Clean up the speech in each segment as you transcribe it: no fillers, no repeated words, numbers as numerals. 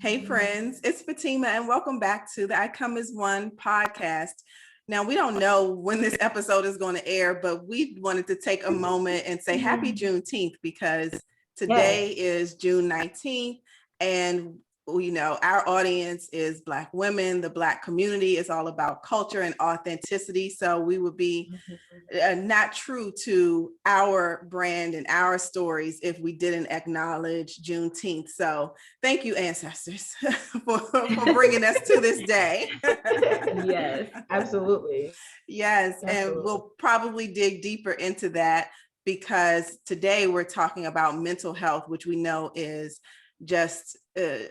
Hey friends, it's Fatima and welcome back to the I Come As One podcast. Now, we don't know when this episode is going to air, but we wanted to take a moment and say happy Juneteenth because today is June 19th and our audience is Black women. The Black community is all about culture and authenticity. So we would be not true to our brand and our stories if we didn't acknowledge Juneteenth. So thank you, ancestors, for bringing us to this day. Yes, absolutely. Yes, absolutely. And we'll probably dig deeper into that because today we're talking about mental health, which we know is just a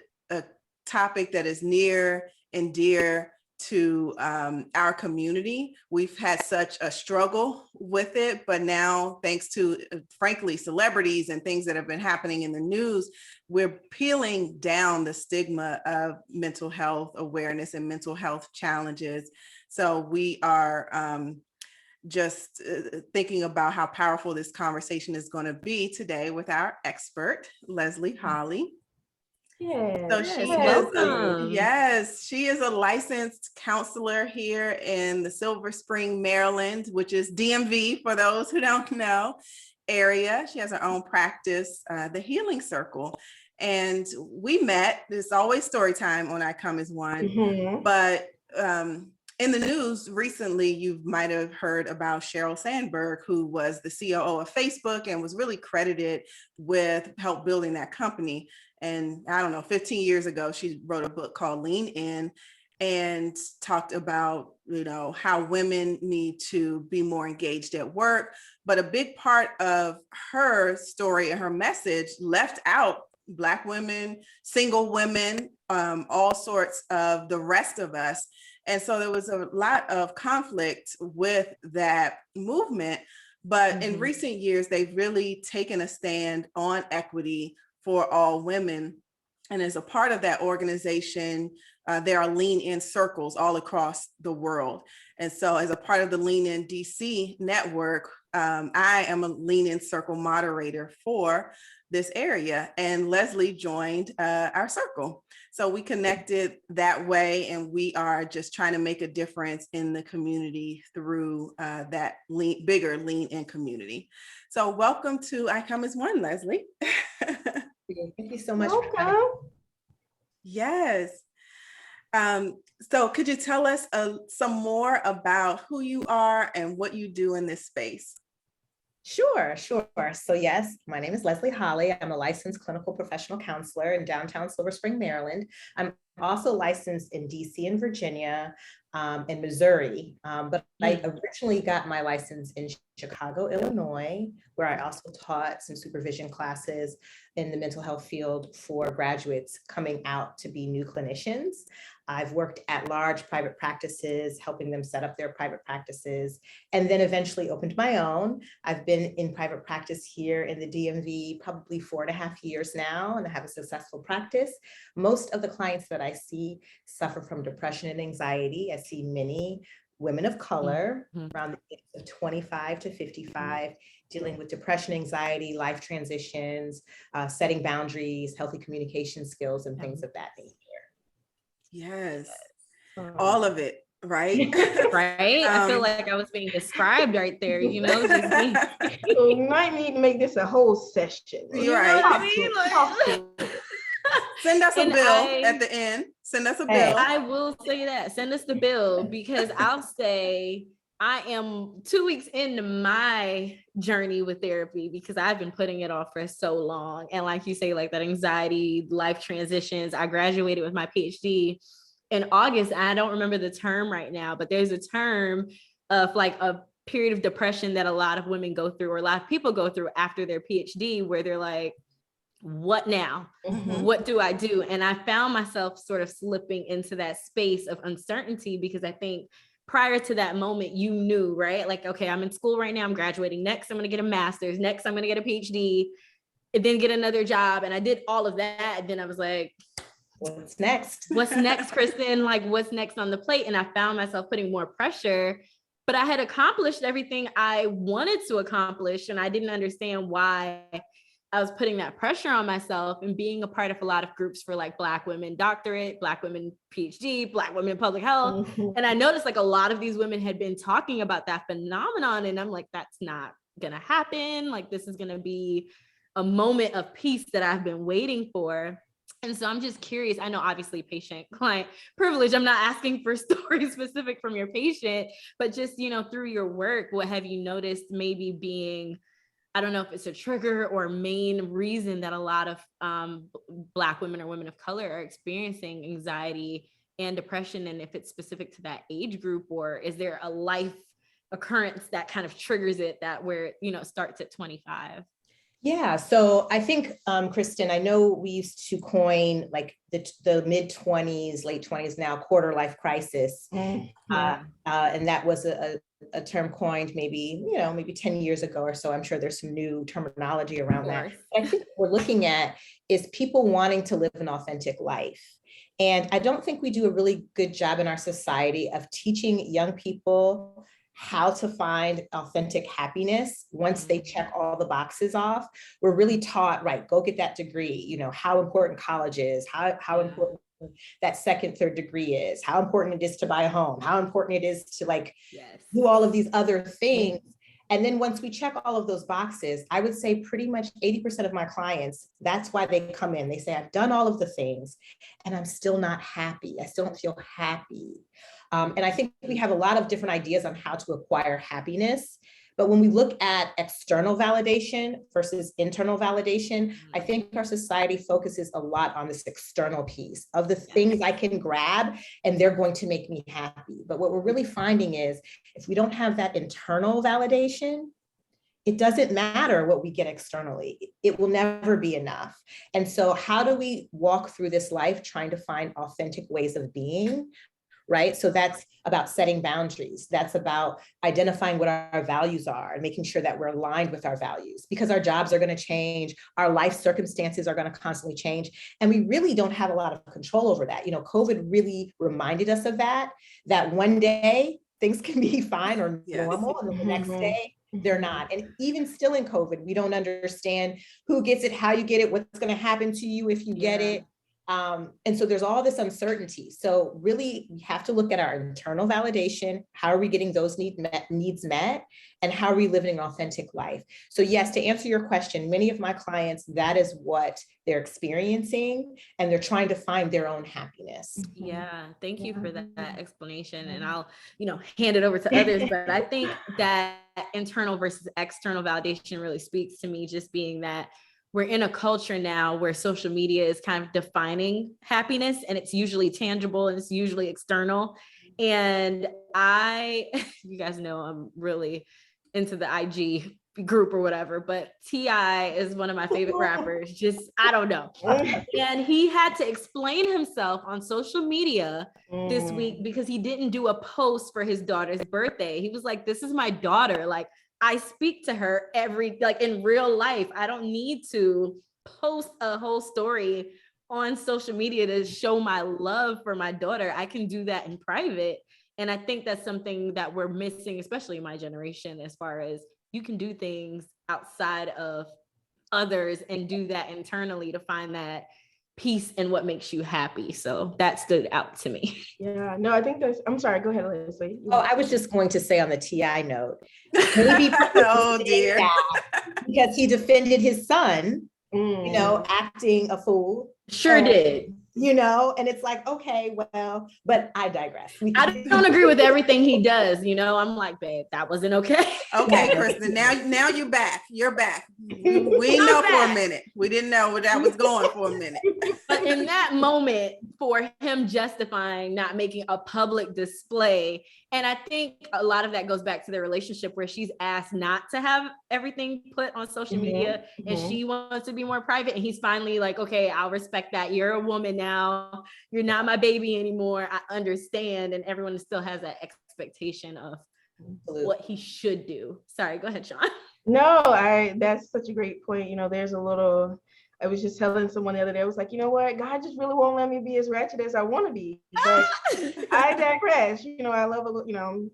topic that is near and dear to our community. We've had such a struggle with it, but now thanks to, frankly, celebrities and things that have been happening in the news, we're peeling down the stigma of mental health awareness and mental health challenges. So we are just thinking about how powerful this conversation is going to be today with our expert, Leslie Holley. So she is a licensed counselor here in the Silver Spring, Maryland, which is DMV for those who don't know area. She has her own practice, the Healing Circle. And we met, there's always story time on I Come As One, but in the news recently, you might have heard about Sheryl Sandberg, who was the COO of Facebook and was really credited with help building that company. And I don't know, 15 years ago, she wrote a book called Lean In and talked about, how women need to be more engaged at work. But a big part of her story and her message left out Black women, single women, all sorts of the rest of us. And so there was a lot of conflict with that movement. But in recent years, they've really taken a stand on equity for all women. And as a part of that organization, there are Lean In circles all across the world. And so as a part of the Lean In DC network, I am a Lean In circle moderator for this area. And Leslie joined our circle. So we connected that way, and we are just trying to make a difference in the community through that bigger Lean In community. So welcome to I Come As One, Leslie. Thank you so much. Yes. So could you tell us some more about who you are and what you do in this space? Sure. So yes, my name is Leslie Holley. I'm a licensed clinical professional counselor in downtown Silver Spring, Maryland. I'm also licensed in DC and Virginia and Missouri. But I originally got my license in Chicago, Illinois, where I also taught some supervision classes in the mental health field for graduates coming out to be new clinicians. I've worked at large private practices, helping them set up their private practices, and then eventually opened my own. I've been in private practice here in the DMV probably 4.5 years now, and I have a successful practice. Most of the clients that I see suffer from depression and anxiety. I see many women of color around the age of 25 to 55, dealing with depression, anxiety, life transitions, setting boundaries, healthy communication skills, and things of that nature. Yes, all of it, right? Right? I feel like I was being described right there, just me. So we might need to make this a whole session. You're right. Send us a bill at the end. Send us a bill. I will say that. Send us the bill, because I'll say I am 2 weeks into my journey with therapy because I've been putting it off for so long. And like you say, like that anxiety, life transitions, I graduated with my PhD in August. I don't remember the term right now, but there's a term of like a period of depression that a lot of women go through, or a lot of people go through after their PhD, where they're like, what now? What do I do? And I found myself sort of slipping into that space of uncertainty, because I think prior to that moment, you knew, right? Like, okay, I'm in school right now, I'm graduating. Next, I'm going to get a master's. Next, I'm going to get a PhD, and then get another job. And I did all of that. And then I was like, what's next? What's next, Kristen? Like, what's next on the plate? And I found myself putting more pressure, but I had accomplished everything I wanted to accomplish. And I didn't understand why I was putting that pressure on myself and being a part of a lot of groups for like Black women doctorate, Black women PhD, Black women public health. And I noticed like a lot of these women had been talking about that phenomenon. And I'm like, that's not going to happen. Like, this is going to be a moment of peace that I've been waiting for. And so I'm just curious. I know obviously patient client privilege. I'm not asking for stories specific from your patient, but just, through your work, what have you noticed maybe being, I don't know if it's a trigger or main reason that a lot of Black women or women of color are experiencing anxiety and depression, and if it's specific to that age group, or is there a life occurrence that kind of triggers it that where, starts at 25? Yeah, so I think, Kristen, I know we used to coin like the mid 20s, late 20s now, quarter life crisis. And that was a term coined maybe 10 years ago or so. I'm sure there's some new terminology around that. But I think what we're looking at is people wanting to live an authentic life. And I don't think we do a really good job in our society of teaching young people how to find authentic happiness once they check all the boxes off. We're really taught, right, go get that degree, how important college is, how important that second, third degree is, how important it is to buy a home, how important it is to do all of these other things. And then once we check all of those boxes, I would say pretty much 80% of my clients, that's why they come in. They say, I've done all of the things and I'm still not happy. I still don't feel happy. And I think we have a lot of different ideas on how to acquire happiness. But when we look at external validation versus internal validation, I think our society focuses a lot on this external piece of the things I can grab and they're going to make me happy. But what we're really finding is if we don't have that internal validation, it doesn't matter what we get externally. It will never be enough. And so how do we walk through this life trying to find authentic ways of being? Right? So that's about setting boundaries. That's about identifying what our values are and making sure that we're aligned with our values, because our jobs are going to change. Our life circumstances are going to constantly change. And we really don't have a lot of control over that. COVID really reminded us of that one day things can be fine or normal, and then the next day they're not. And even still in COVID, we don't understand who gets it, how you get it, what's going to happen to you if you get it. And so there's all this uncertainty. So really, we have to look at our internal validation. How are we getting those needs met? And how are we living an authentic life? So yes, to answer your question, many of my clients, that is what they're experiencing, and they're trying to find their own happiness. Yeah, thank you for that explanation. And I'll, hand it over to others. But I think that internal versus external validation really speaks to me, just being that we're in a culture now where social media is kind of defining happiness, and it's usually tangible and it's usually external. And you guys know I'm really into the IG group or whatever, but T.I. is one of my favorite rappers. Just, I don't know. And he had to explain himself on social media this week because he didn't do a post for his daughter's birthday. He was like, this is my daughter. Like, I speak to her in real life. I don't need to post a whole story on social media to show my love for my daughter. I can do that in private. And I think that's something that we're missing, especially in my generation, as far as you can do things outside of others and do that internally to find that peace and what makes you happy. So that stood out to me. Yeah, no, I think I'm sorry, go ahead, Leslie. Oh, I was just going to say on the T.I. note, maybe oh dear, because he defended his son, acting a fool. Sure did. And it's like, okay, well, but I digress. I don't agree with everything he does. I'm like, babe, that wasn't okay. Okay, Kristen, now you're back. You're back. We know for a minute. We didn't know where that was going for a minute. But in that moment, for him justifying not making a public display, and I think a lot of that goes back to their relationship where she's asked not to have everything put on social media and she wants to be more private. And he's finally like, okay, I'll respect that. You're a woman now. You're not my baby anymore. I understand. And everyone still has that expectation of what he should do. Sorry, go ahead, Sean. No, that's such a great point. I was just telling someone the other day, I was like, you know what? God just really won't let me be as ratchet as I want to be. But I digress. I love,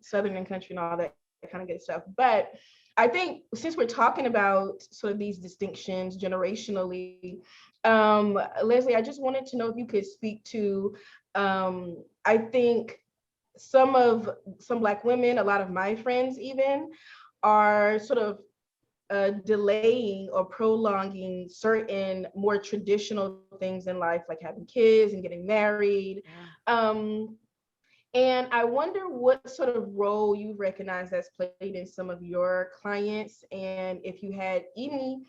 Southern and country and all that kind of good stuff. But I think since we're talking about sort of these distinctions generationally, Leslie, I just wanted to know if you could speak to, I think some Black women, a lot of my friends even, are sort of delaying or prolonging certain more traditional things in life, like having kids and getting married. And I wonder what sort of role you recognize that's played in some of your clients, and if you had any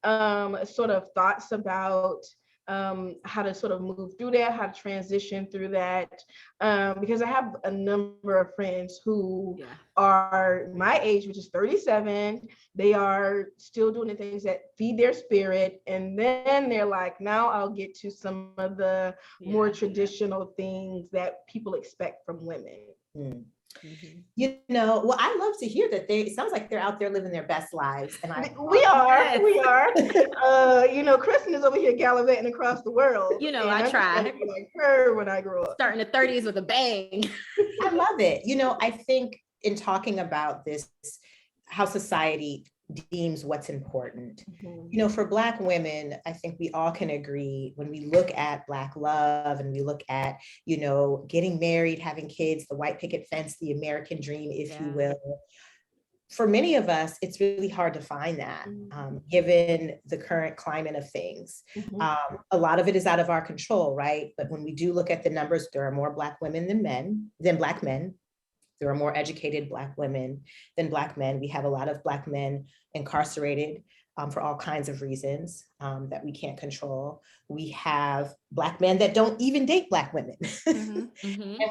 sort of thoughts about how to sort of move through that, how to transition through that. Because I have a number of friends who are my age, which is 37. They are still doing the things that feed their spirit. And then they're like, now I'll get to some of the more traditional things that people expect from women. You know, well, I love to hear that it sounds like they're out there living their best lives. And we are. You know, Kristen is over here gallivanting across the world. You know, I try. Like her when I grew up. Starting the 30s with a bang. I love it. You know, I think in talking about this, how society deems what's important. You know, for Black women, I think we all can agree when we look at Black love and we look at, you know, getting married, having kids, the white picket fence, the American dream, if you will. For many of us, it's really hard to find that, given the current climate of things. A lot of it is out of our control, right? But when we do look at the numbers, there are more Black women than Black men. There are more educated Black women than Black men. We have a lot of Black men incarcerated for all kinds of reasons that we can't control. We have Black men that don't even date Black women. And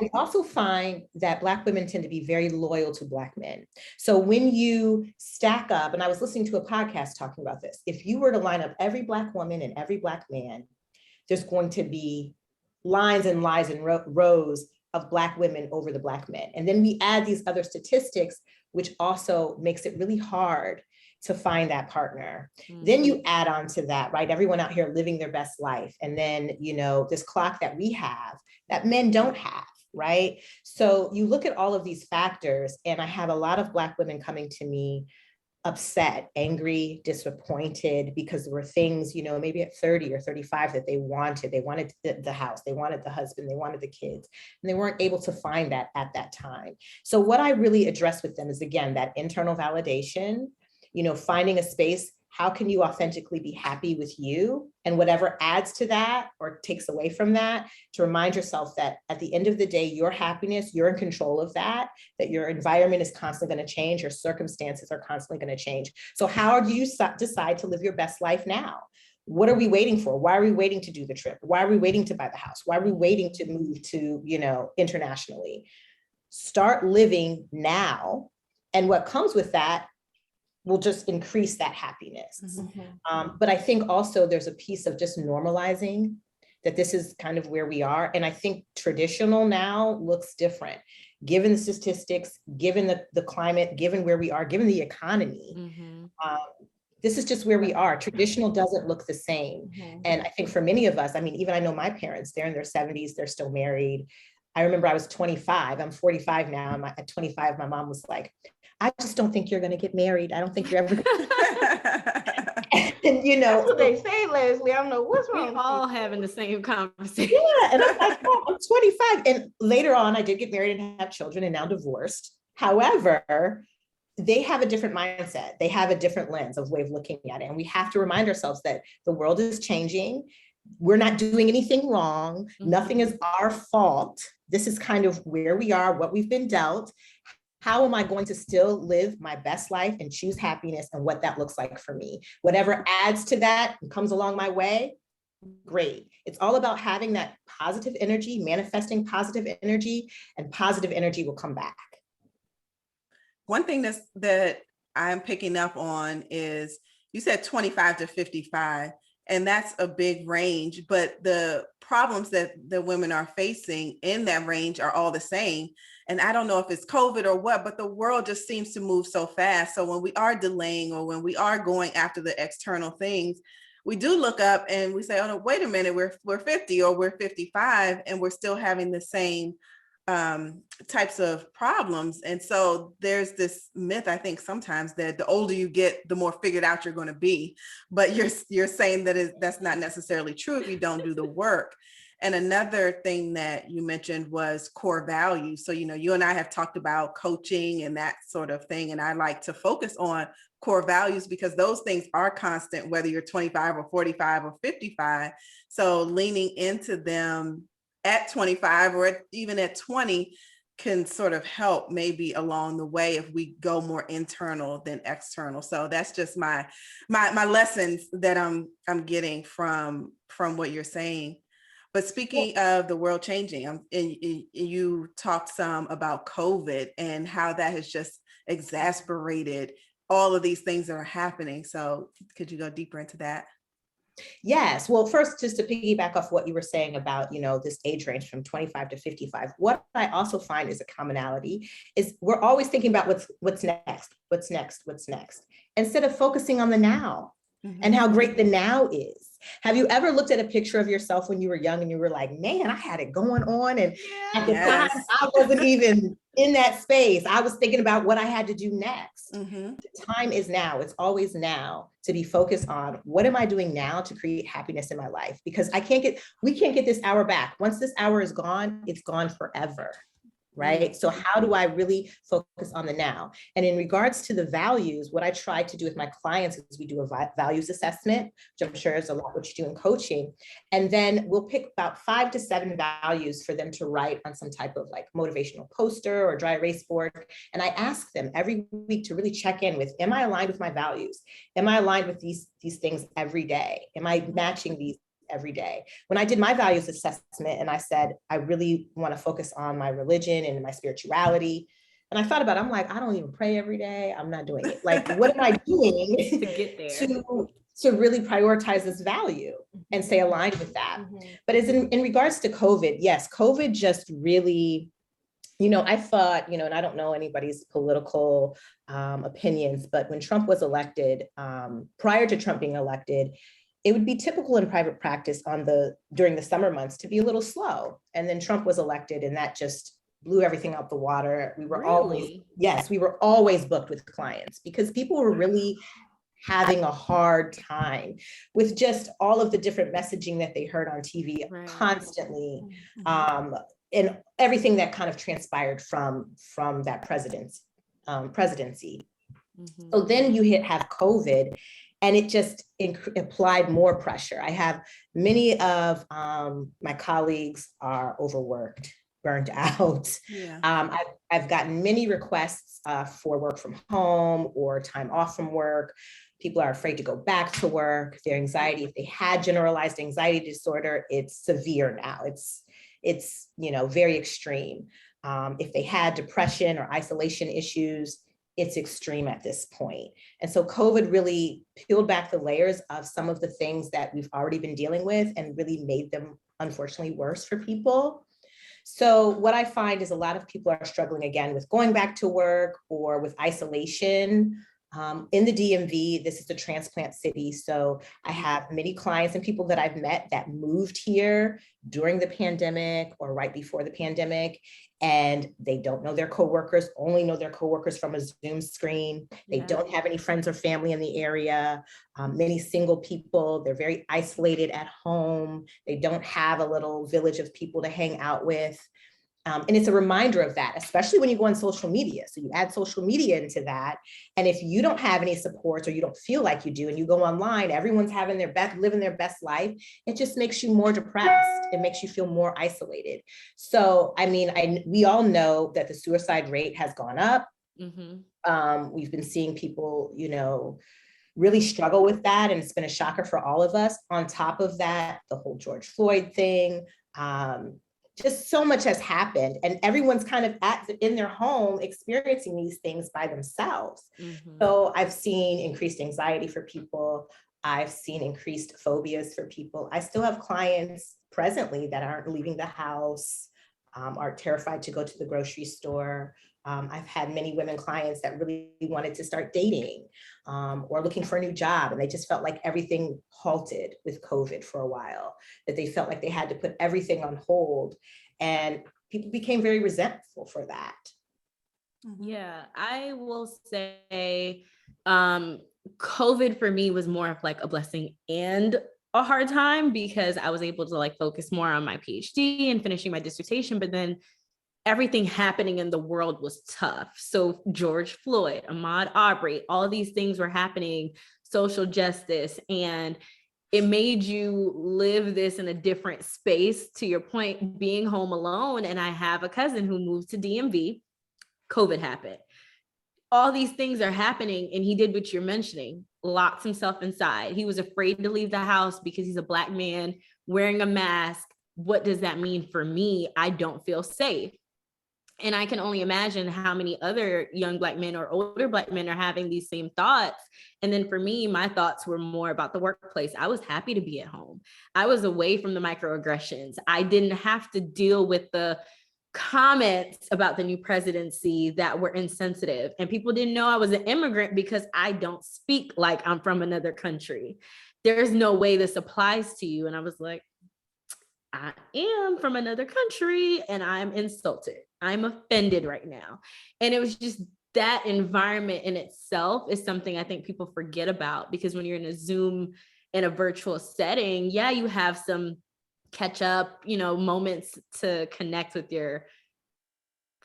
we also find that Black women tend to be very loyal to Black men. So when you stack up, and I was listening to a podcast talking about this, if you were to line up every Black woman and every Black man, there's going to be lines and lines and rows of Black women over the Black men. And then we add these other statistics, which also makes it really hard to find that partner. Then you add on to that, right? Everyone out here living their best life. And then, you know, this clock that we have that men don't have, right? So you look at all of these factors, and I have a lot of Black women coming to me upset, angry, disappointed, because there were things, you know, maybe at 30 or 35 that they wanted. They wanted the house, they wanted the husband, they wanted the kids, and they weren't able to find that at that time. So what I really address with them is, again, that internal validation, you know, finding a space. How can you authentically be happy with you? And whatever adds to that or takes away from that, to remind yourself that at the end of the day, your happiness, you're in control of that your environment is constantly going to change, your circumstances are constantly going to change. So how do you decide to live your best life now? What are we waiting for? Why are we waiting to do the trip? Why are we waiting to buy the house? Why are we waiting to move to, you know, internationally? Start living now. And what comes with that will just increase that happiness. But I think also there's a piece of just normalizing that this is kind of where we are. And I think traditional now looks different, given the statistics, given the climate, given where we are, given the economy. This is just where we are. Traditional doesn't look the same. And I think for many of us, I mean, even I know my parents, they're in their 70s, they're still married. I remember I was 25, I'm 45 now. And at 25, my mom was like, I just don't think you're going to get married. I don't think you're ever and, you know, that's what they say, Leslie. I don't know what's wrong. We're all having the same conversation. Yeah, and I'm like, oh, I'm 25. And later on, I did get married and have children and now divorced. However, they have a different mindset. They have a different lens of way of looking at it. And we have to remind ourselves that the world is changing. We're not doing anything wrong. Nothing is our fault. This is kind of where we are, what we've been dealt. How am I going to still live my best life and choose happiness, and what that looks like for me? Whatever adds to that and comes along my way, great. It's all about having that positive energy, manifesting positive energy, and positive energy will come back. One thing that I'm picking up on is you said 25 to 55, and that's a big range, but the problems that the women are facing in that range are all the same. And I don't know if it's COVID or what, but the world just seems to move so fast. So when we are delaying or when we are going after the external things, we do look up and we say, oh, no, wait a minute, we're 50 or we're 55 and we're still having the same types of problems. And so there's this myth, I think sometimes, that the older you get, the more figured out you're going to be. But you're saying that that's not necessarily true if you don't do the work. And another thing that you mentioned was core values. So, you and I have talked about coaching and that sort of thing. And I like to focus on core values because those things are constant, whether you're 25 or 45 or 55. So leaning into them at 25 or even at 20 can sort of help maybe along the way if we go more internal than external. So that's just my lessons that I'm getting from what you're saying. But speaking of the world changing, and you talked some about COVID and how that has just exasperated all of these things that are happening. So could you go deeper into that? Yes. Well, first, just to piggyback off what you were saying about, this age range from 25 to 55, what I also find is a commonality is we're always thinking about what's next, instead of focusing on the now. Mm-hmm. And how great the now is. Have you ever looked at a picture of yourself when you were young and you were like, man, I had it going on. And at the time, I wasn't even in that space. I was thinking about what I had to do next. Mm-hmm. The time is now. It's always now to be focused on what am I doing now to create happiness in my life? Because we can't get this hour back. Once this hour is gone, it's gone forever. Right? So how do I really focus on the now? And in regards to the values, what I try to do with my clients is we do a values assessment, which I'm sure is a lot what you do in coaching. And then we'll pick about 5 to 7 values for them to write on some type of like motivational poster or dry erase board. And I ask them every week to really check in with, am I aligned with my values? Am I aligned with these things every day? Am I matching these every day? When I did my values assessment and I said, I really want to focus on my religion and my spirituality. And I thought about it, I'm like, I don't even pray every day. I'm not doing it. Like, what am I doing to get there? to really prioritize this value and stay aligned with that? Mm-hmm. But as in regards to COVID, yes, COVID just really, I thought, and I don't know anybody's political opinions, but when Trump was elected, prior to Trump being elected, it would be typical in private practice during the summer months to be a little slow. And then Trump was elected and that just blew everything out the water. We were always booked with clients because people were really having a hard time with just all of the different messaging that they heard on TV constantly. And everything that kind of transpired from that presidency. Mm-hmm. So then you have COVID. And it just applied more pressure. I have many of my colleagues are overworked, burnt out. Yeah. I've gotten many requests for work from home or time off from work. People are afraid to go back to work. Their anxiety, if they had generalized anxiety disorder, it's severe now. It's very extreme. If they had depression or isolation issues, it's extreme at this point. And so COVID really peeled back the layers of some of the things that we've already been dealing with and really made them, unfortunately, worse for people. So what I find is a lot of people are struggling again with going back to work or with isolation. In the DMV, this is a transplant city. So I have many clients and people that I've met that moved here during the pandemic or right before the pandemic, and they don't know their coworkers, only know their coworkers from a Zoom screen. They don't have any friends or family in the area. Many single people, they're very isolated at home. They don't have a little village of people to hang out with. And it's a reminder of that, especially when you go on social media. So you add social media into that. And if you don't have any supports or you don't feel like you do, and you go online, everyone's having living their best life. It just makes you more depressed. It makes you feel more isolated. So, we all know that the suicide rate has gone up. Mm-hmm. We've been seeing people, really struggle with that. And it's been a shocker for all of us. On top of that, the whole George Floyd thing, just so much has happened and everyone's kind of in their home experiencing these things by themselves. Mm-hmm. So I've seen increased anxiety for people. I've seen increased phobias for people. I still have clients presently that aren't leaving the house, are terrified to go to the grocery store. I've had many women clients that really wanted to start dating or looking for a new job. And they just felt like everything halted with COVID for a while, that they felt like they had to put everything on hold. And people became very resentful for that. Yeah, I will say COVID for me was more of like a blessing and a hard time, because I was able to like focus more on my PhD and finishing my dissertation, but then everything happening in the world was tough. So George Floyd, Ahmaud Arbery, all these things were happening, social justice, and it made you live this in a different space. To your point, being home alone. And I have a cousin who moved to DMV, COVID happened. All these things are happening, and he did what you're mentioning, locked himself inside. He was afraid to leave the house because he's a Black man wearing a mask. What does that mean for me? I don't feel safe. And I can only imagine how many other young Black men or older Black men are having these same thoughts. And then for me, my thoughts were more about the workplace. I was happy to be at home. I was away from the microaggressions. I didn't have to deal with the comments about the new presidency that were insensitive. And people didn't know I was an immigrant because I don't speak like I'm from another country. There's no way this applies to you. And I was like, I am from another country and I'm insulted. I'm offended right now. And it was just that environment in itself is something I think people forget about, because when you're in a Zoom, in a virtual setting, yeah, you have some catch up, moments to connect with your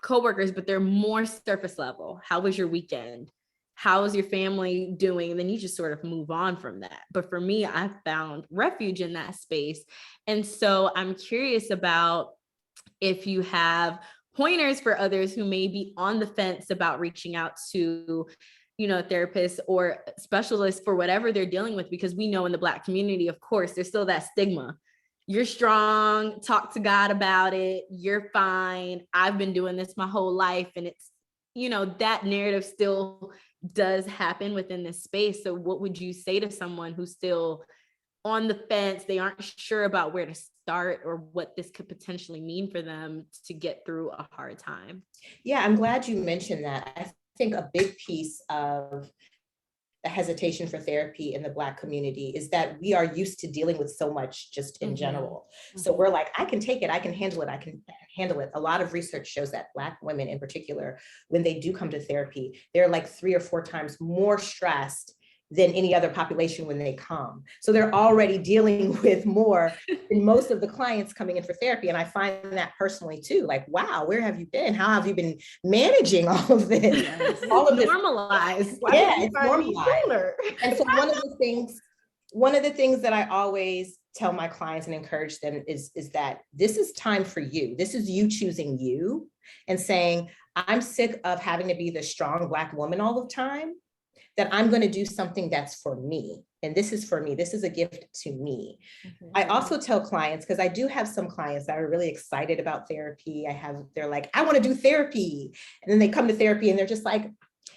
coworkers, but they're more surface level. How was your weekend? How is your family doing? And then you just sort of move on from that. But for me, I found refuge in that space. And so I'm curious about if you have pointers for others who may be on the fence about reaching out to, therapists or specialists for whatever they're dealing with, because we know in the Black community, of course, there's still that stigma. You're strong, talk to God about it, you're fine. I've been doing this my whole life. And it's, that narrative still does happen within this space. So what would you say to someone who's still on the fence? They aren't sure about where to start or what this could potentially mean for them to get through a hard time. Yeah, I'm glad you mentioned that. I think a big piece of the hesitation for therapy in the Black community is that we are used to dealing with so much just in general. So we're like, I can take it, I can handle it, I can handle it. A lot of research shows that Black women in particular, when they do come to therapy, they're like 3 or 4 times more stressed than any other population when they come. So they're already dealing with more than most of the clients coming in for therapy. And I find that personally too, like, wow, where have you been? How have you been managing all of this? All of this. Normalized. Yeah, it's normalized. And so one of the things that I always tell my clients and encourage them is that this is time for you. This is you choosing you and saying, I'm sick of having to be the strong Black woman all the time, that I'm going to do something that's for me. And this is for me. This is a gift to me. I also tell clients, because I do have some clients that are really excited about therapy. They're like, I want to do therapy. And then they come to therapy and they're just like,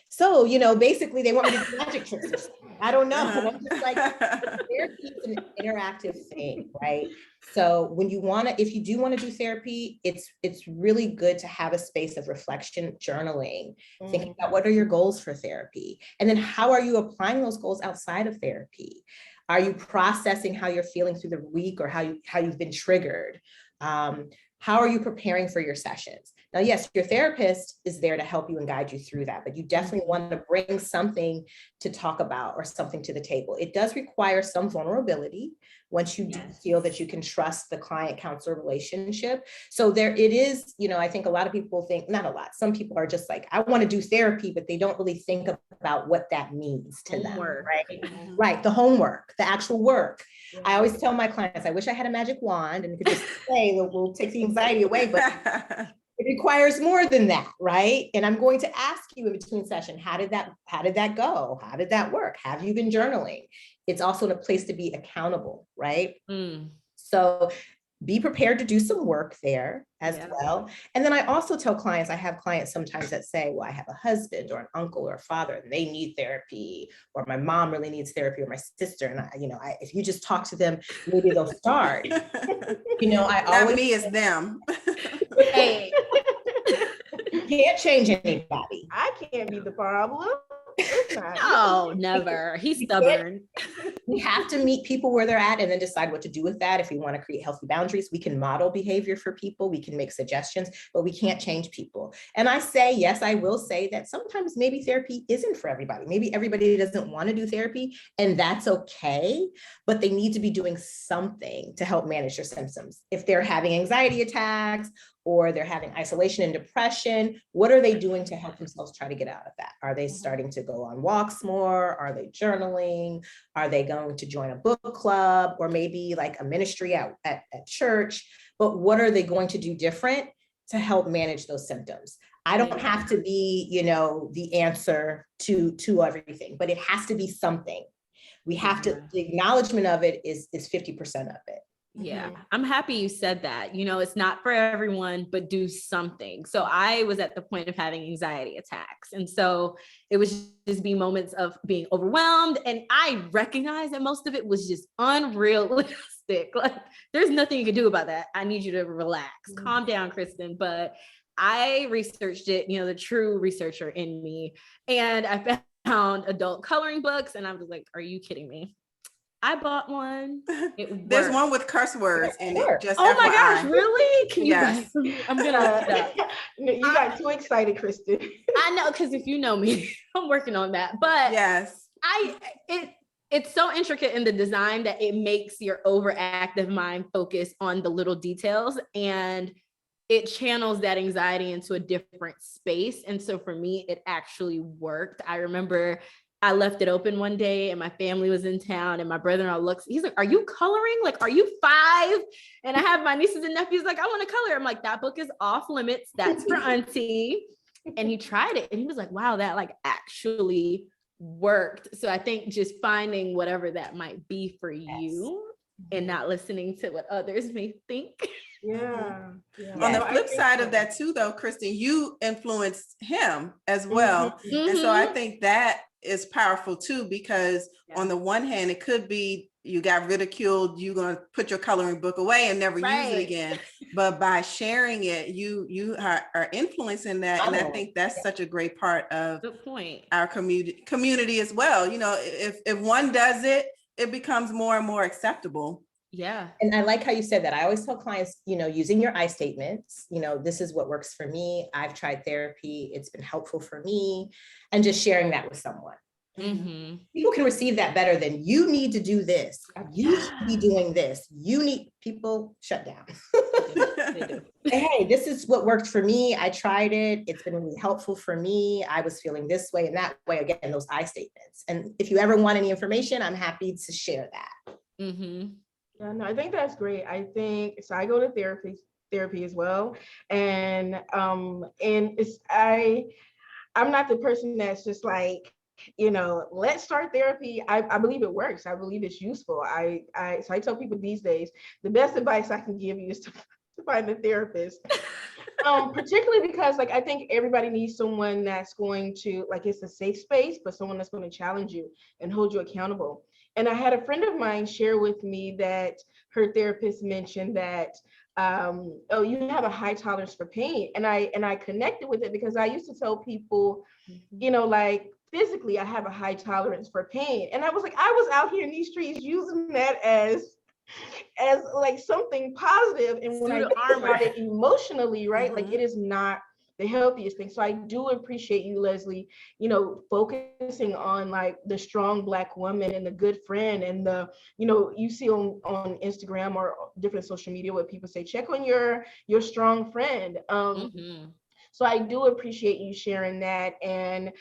so, basically they want me to do magic tricks or something. I don't know. And I'm just like, therapy is an interactive thing, right? So if you do want to do therapy, it's really good to have a space of reflection, journaling, thinking about what are your goals for therapy? And then how are you applying those goals outside of therapy? Are you processing how you're feeling through the week or how you've been triggered? How are you preparing for your sessions? Now, yes, your therapist is there to help you and guide you through that, but you definitely want to bring something to talk about or something to the table. It does require some vulnerability once you do feel that you can trust the client-counselor relationship. So it is, I think a lot of people think, not a lot, some people are just like, I want to do therapy, but they don't really think about what that means to them, right? Right, the homework, the actual work. Yeah. I always tell my clients, I wish I had a magic wand and could just say, we'll take the anxiety away, but it requires more than that, right? And I'm going to ask you in between session, how did that go? How did that work? Have you been journaling? It's also a place to be accountable, right? So be prepared to do some work there as well. And then I also tell clients, I have clients sometimes that say, well, I have a husband or an uncle or a father and they need therapy, or my mom really needs therapy, or my sister. And if you just talk to them, maybe they'll start. Not me, it's them. Hey, you can't change anybody. I can't be the problem. No, never. He's stubborn. We have to meet people where they're at and then decide what to do with that. If we want to create healthy boundaries, we can model behavior for people, we can make suggestions, but we can't change people. And I say, yes, I will say that sometimes maybe therapy isn't for everybody. Maybe everybody doesn't want to do therapy, and that's okay, but they need to be doing something to help manage their symptoms. If they're having anxiety attacks or they're having isolation and depression, what are they doing to help themselves try to get out of that? Are they starting to go on walks more? Are they journaling? Are they going to join a book club or maybe like a ministry at church? But what are they going to do different to help manage those symptoms? I don't have to be, the answer to everything, but it has to be something. We have to, the acknowledgement of it is 50% of it. Yeah, I'm happy you said that. It's not for everyone, but do something. So I was at the point of having anxiety attacks. And so it was just be moments of being overwhelmed. And I recognize that most of it was just unrealistic. Like, there's nothing you can do about that. I need you to relax, calm down, Kristen. But I researched it, the true researcher in me. And I found adult coloring books. And I was like, are you kidding me? I bought one. There's one with curse words in it. Just oh FYI. my gosh, really? Can you Yes. guys? I'm gonna look it up. You got too excited, Kristen. I know, because if you know me, I'm working on that. But yes, it's so intricate in the design that it makes your overactive mind focus on the little details, and it channels that anxiety into a different space. And so for me, it actually worked. I remember I left it open one day and my family was in town and my brother-in-law looks, he's like, are you coloring? Like, are you 5? And I have my nieces and nephews like, I want to color. I'm like, that book is off limits. That's for auntie. And he tried it and he was like, wow, that like actually worked. So I think just finding whatever that might be for you and not listening to what others may think. Yeah. On the flip side of that too, though, Kristen, you influenced him as well. And so I think that is powerful too, because on the one hand, it could be you got ridiculed, you're going to put your coloring book away and never use it again. But by sharing it, you are influencing that. And I think that's such a great part of our community as well. If one does it, it becomes more and more acceptable. Yeah. And I like how you said that. I always tell clients, using your I statements, this is what works for me. I've tried therapy. It's been helpful for me. And just sharing that with someone. Mm-hmm. People can receive that better than you need to do this. You should be doing this. People shut down. Hey, this is what worked for me. I tried it. It's been really helpful for me. I was feeling this way and that way. Again, those I statements. And if you ever want any information, I'm happy to share that. Mm-hmm. Yeah, no, I think that's great. I think so. I go to therapy as well, and I'm not the person that's just like, let's start therapy. I believe it works. I believe it's useful. So I tell people these days, the best advice I can give you is to find a therapist. Particularly because I think everybody needs someone that's going to it's a safe space, but someone that's going to challenge you and hold you accountable. And I had a friend of mine share with me that her therapist mentioned that, you have a high tolerance for pain. And I connected with it because I used to tell people, physically, I have a high tolerance for pain. And I was like, I was out here in these streets using that as something positive. And when I think about it emotionally, right, it is not the healthiest thing. So I do appreciate you, Leslie, focusing on the strong Black woman and the good friend and the, you see on Instagram or different social media where people say, check on your strong friend. So I do appreciate you sharing that. And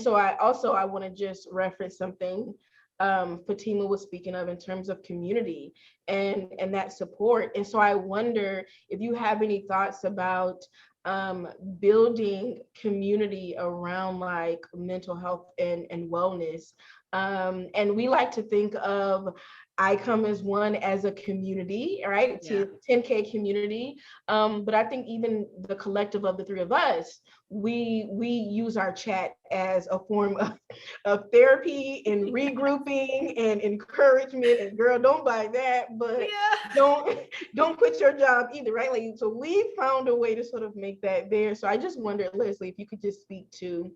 so I want to just reference something Fatima was speaking of in terms of community and that support. And so I wonder if you have any thoughts about building community around mental health and wellness. And we like to think of I Come as One as a community, right? It's a 10K community. But I think even the collective of the three of us, we use our chat as a form of therapy and regrouping and encouragement. And girl, don't buy that, but don't quit your job either, right? So we found a way to sort of make that there. So I just wonder, Leslie, if you could just speak to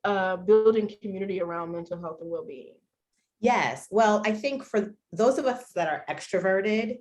building community around mental health and well-being. Yes. Well, I think for those of us that are extroverted,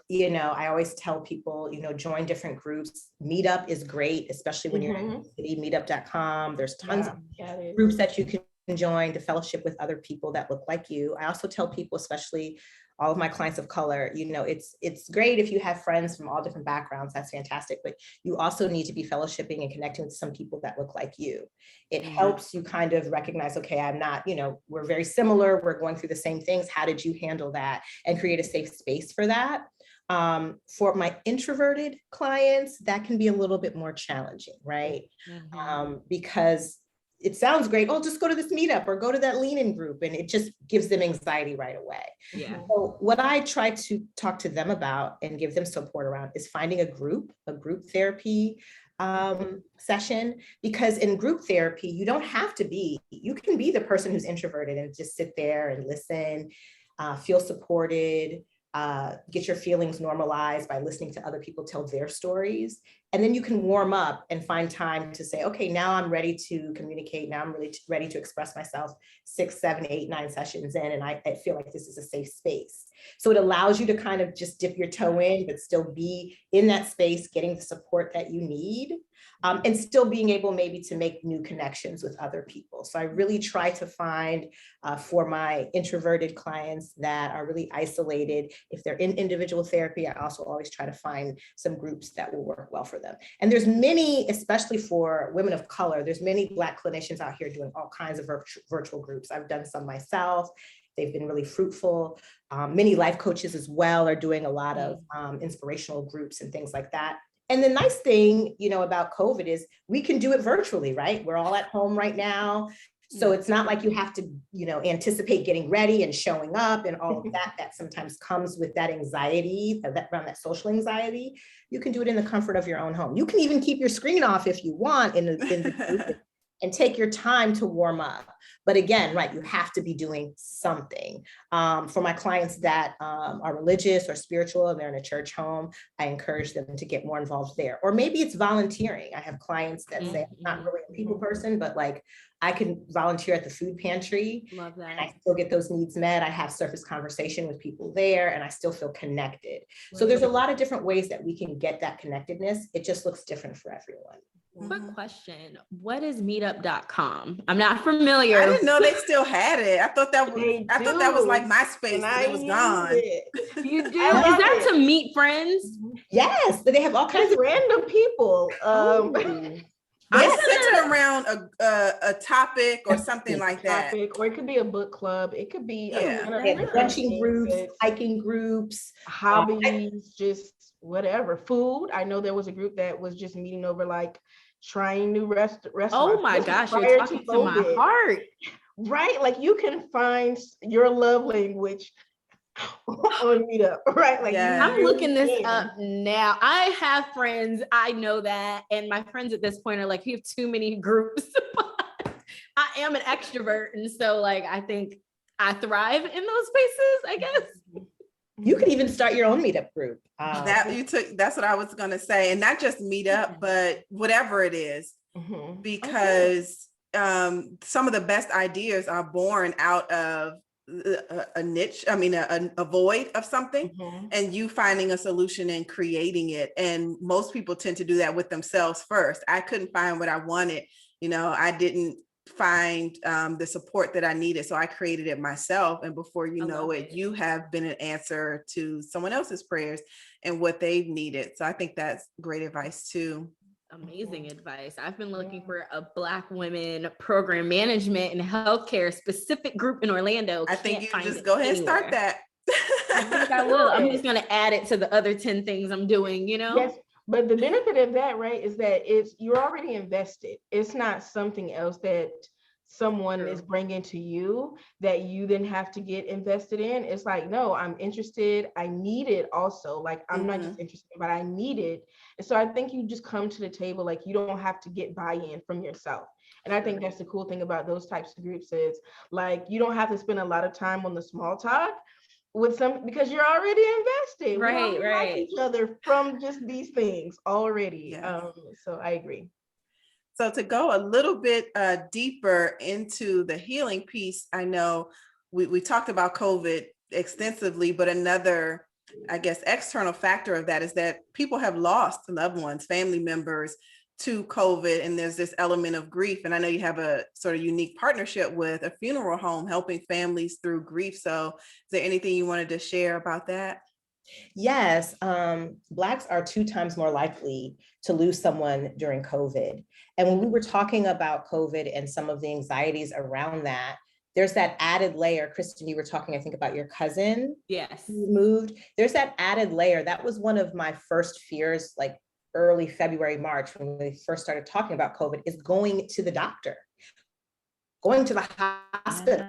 I always tell people, join different groups. Meetup is great, especially when you're in the city, meetup.com. There's tons of groups that you can join to fellowship with other people that look like you. I also tell people, especially all of my clients of color, it's great if you have friends from all different backgrounds, that's fantastic, but you also need to be fellowshipping and connecting with some people that look like you. It helps you kind of recognize, okay, I'm not, we're very similar, we're going through the same things, how did you handle that? And create a safe space for that. For my introverted clients, that can be a little bit more challenging, right? Because it sounds great. Oh, just go to this meetup or go to that lean-in group. And it just gives them anxiety right away. Yeah. So what I try to talk to them about and give them support around is finding a group therapy session, because in group therapy, you can be the person who's introverted and just sit there and listen, feel supported, get your feelings normalized by listening to other people tell their stories. And then you can warm up and find time to say, okay, now I'm ready to communicate. Now I'm really ready to express myself 6, 7, 8, 9 sessions in. And I feel like this is a safe space. So it allows you to kind of just dip your toe in, but still be in that space, getting the support that you need, and still being able maybe to make new connections with other people. So I really try to find for my introverted clients that are really isolated, if they're in individual therapy, I also always try to find some groups that will work well for them. And there's many, especially for women of color, there's many Black clinicians out here doing all kinds of virtual groups. I've done some myself. They've been really fruitful. Many life coaches as well are doing a lot of inspirational groups and things like that. And the nice thing, about COVID is we can do it virtually, right? We're all at home right now. So it's not like you have to, anticipate getting ready and showing up and all of that sometimes comes with that anxiety, around that social anxiety. You can do it in the comfort of your own home. You can even keep your screen off if you want in the group and take your time to warm up. But again, right, you have to be doing something. For my clients that are religious or spiritual and they're in a church home, I encourage them to get more involved there. Or maybe it's volunteering. I have clients that say, I'm not really a people person, but like I can volunteer at the food pantry. Love that. And I still get those needs met. I have surface conversation with people there and I still feel connected. So there's a lot of different ways that we can get that connectedness. It just looks different for everyone. Quick question. What is meetup.com? I'm not familiar. I didn't know they still had it. I thought that was like MySpace, and it was gone. You do? Is that to meet friends? Yes, but they have all kinds of random people. It's centered around a topic or something like that. Or it could be a book club. It could be brunching groups, hiking groups, hobbies, just whatever. Food. I know there was a group that was just meeting over like trying new restaurants. Oh my gosh, you're talking to my heart. Right? Like you can find your love language on Meetup, right? Like I'm looking this up now. I have friends, I know that, and my friends at this point are like, you have too many groups. I am an extrovert, and so like I think I thrive in those spaces, I guess. You could even start your own meetup group. That's what I was gonna say, and not just Meetup, but whatever it is, because some of the best ideas are born out of a niche, a void of something, and you finding a solution and creating it. And most people tend to do that with themselves first. I couldn't find what I wanted. I didn't find the support that I needed. So I created it myself. And before you know it, you have been an answer to someone else's prayers and what they've needed. So I think that's great advice too. Amazing advice. I've been looking for a Black women program management and healthcare specific group in Orlando. I think you just go ahead and start that. I think I will. I'm just going to add it to the other 10 things I'm doing, Yes. But the benefit of that, right, is that you're already invested. It's not something else that someone is bringing to you that you then have to get invested in. It's like, no, I'm interested. I need it also. Like, I'm not just interested, but I need it. And so I think you just come to the table, like you don't have to get buy-in from yourself. And I think that's the cool thing about those types of groups is like, you don't have to spend a lot of time on the small talk with because you're already invested. Right. Like each other from just these things already. Yes. So I agree. So to go a little bit deeper into the healing piece, I know we talked about COVID extensively, but another, I guess, external factor of that is that people have lost loved ones, family members to COVID, and there's this element of grief. And I know you have a sort of unique partnership with a funeral home helping families through grief. So is there anything you wanted to share about that? Yes, Blacks are 2 times more likely to lose someone during COVID. And when we were talking about COVID and some of the anxieties around that, there's that added layer. Kristen, you were talking, I think, about your cousin. Yes. Who moved. There's that added layer. That was one of my first fears, like early February, March, when we first started talking about COVID, is going to the doctor, going to the hospital.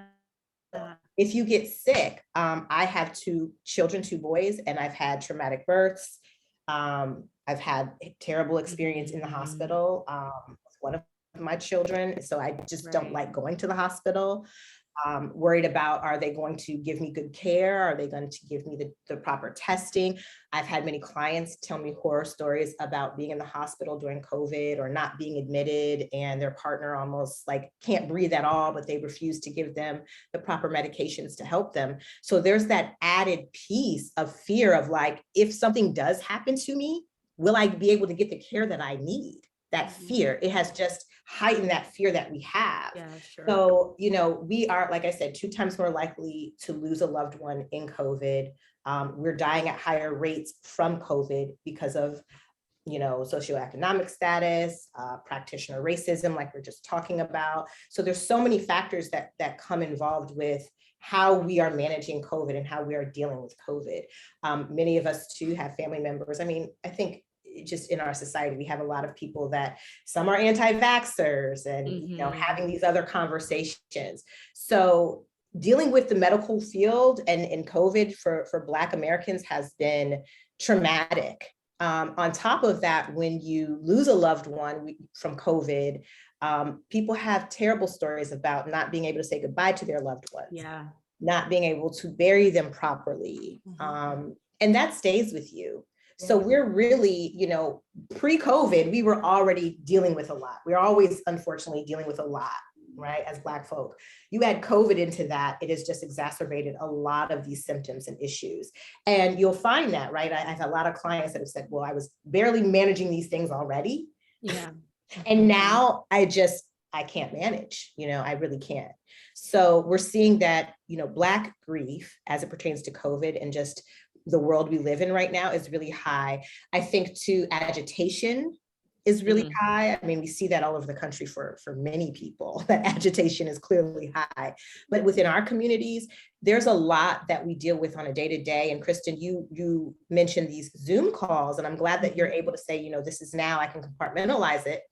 If you get sick, I have 2 children, 2 boys, and I've had traumatic births. I've had a terrible experience in the hospital with one of my children. So I just don't like going to the hospital. Worried about, are they going to give me good care? Are they going to give me the proper testing? I've had many clients tell me horror stories about being in the hospital during COVID or not being admitted, and their partner almost like can't breathe at all, but they refuse to give them the proper medications to help them. So there's that added piece of fear of like, if something does happen to me, will I be able to get the care that I need? That fear, it has just heightened that fear that we have. Yeah, sure. So, we are, like I said, 2 times more likely to lose a loved one in COVID. We're dying at higher rates from COVID because of, socioeconomic status, practitioner racism, like we're just talking about. So there's so many factors that come involved with how we are managing COVID and how we are dealing with COVID. Many of us too have family members. I mean, I think just in our society, we have a lot of people that some are anti-vaxxers and having these other conversations. So dealing with the medical field and COVID for Black Americans has been traumatic. On top of that, when you lose a loved one from COVID, people have terrible stories about not being able to say goodbye to their loved ones, not being able to bury them properly. And that stays with you. So we're really, pre-COVID, we were already dealing with a lot. We're always, unfortunately, dealing with a lot, right? As Black folk. You add COVID into that, it has just exacerbated a lot of these symptoms and issues. And you'll find that, right? I have a lot of clients that have said, well, I was barely managing these things already. Yeah. And now I can't manage, I really can't. So we're seeing that, Black grief as it pertains to COVID and just the world we live in right now is really high. I think too, agitation is really high. I mean, we see that all over the country for many people, that agitation is clearly high. But within our communities, there's a lot that we deal with on a day-to-day. And Kristen, you mentioned these Zoom calls, and I'm glad that you're able to say, this is now, I can compartmentalize it.